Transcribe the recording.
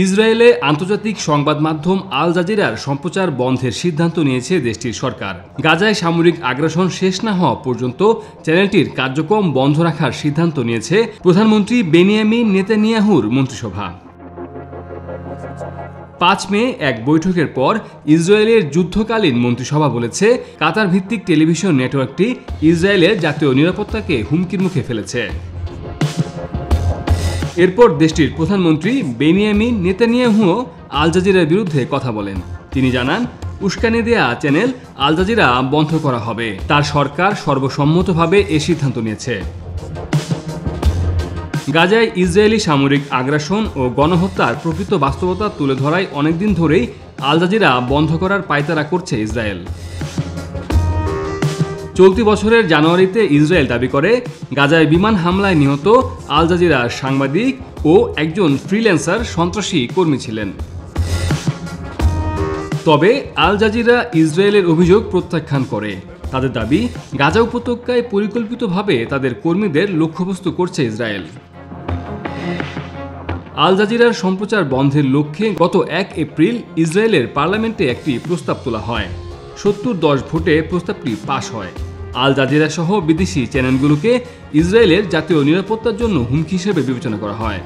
ইসরায়েলে আন্তর্জাতিক সংবাদ মাধ্যম আল জাজিরার সম্প্রচার বন্ধের সিদ্ধান্ত নিয়েছে দেশটির সরকার। গাজায় সামরিক আগ্রাসন শেষ না হওয়া পর্যন্ত চ্যানেলটির কার্যক্রম বন্ধ রাখার সিদ্ধান্ত নিয়েছে প্রধানমন্ত্রী বেনিয়ামিন নেতানিয়াহুর মন্ত্রিসভা। ৫ মে এক বৈঠকের পর ইসরায়েলের যুদ্ধকালীন মন্ত্রিসভা বলেছে, কাতার ভিত্তিক টেলিভিশন নেটওয়ার্কটি ইসরায়েলের জাতীয় নিরাপত্তাকে হুমকির মুখে ফেলেছে। এরপর দেশটির প্রধানমন্ত্রী বেনিয়ামিন নেতানিয়াহুও আল জাজিরার বিরুদ্ধে কথা বলেন। তিনি জানান, উস্কানি দেয়া চ্যানেল আল জাজিরা বন্ধ করা হবে। তার সরকার সর্বসম্মতভাবে এ সিদ্ধান্ত নিয়েছে। গাজায় ইসরায়েলি সামরিক আগ্রাসন ও গণহত্যার প্রকৃত বাস্তবতা তুলে ধরায় অনেকদিন ধরেই আল জাজিরা বন্ধ করার পায়তারা করছে ইসরায়েল। চলতি বছরের জানুয়ারিতে ইসরায়েল দাবি করে, গাজায় বিমান হামলায় নিহত আল জাজিরার সাংবাদিক ও একজন ফ্রিল্যান্সার সন্ত্রাসী কর্মী ছিলেন। তবে আল জাজিরা ইসরায়েলের অভিযোগ প্রত্যাখ্যান করে। তাদের দাবি, গাজা উপত্যকায় পরিকল্পিতভাবে তাদের কর্মীদের লক্ষ্যবস্তু করছে ইসরায়েল। আল জাজিরার সম্প্রচার বন্ধের লক্ষ্যে গত ১ এপ্রিল ইসরায়েলের পার্লামেন্টে একটি প্রস্তাব তোলা হয়। ৭০-১০ ভোটে প্রস্তাবটি পাশ হয়। আল জাজিরা সহ বিদেশি চ্যানেলগুলোকে ইসরায়েলের জাতীয় নিরাপত্তার জন্য হুমকি হিসেবে বিবেচনা করা হয়।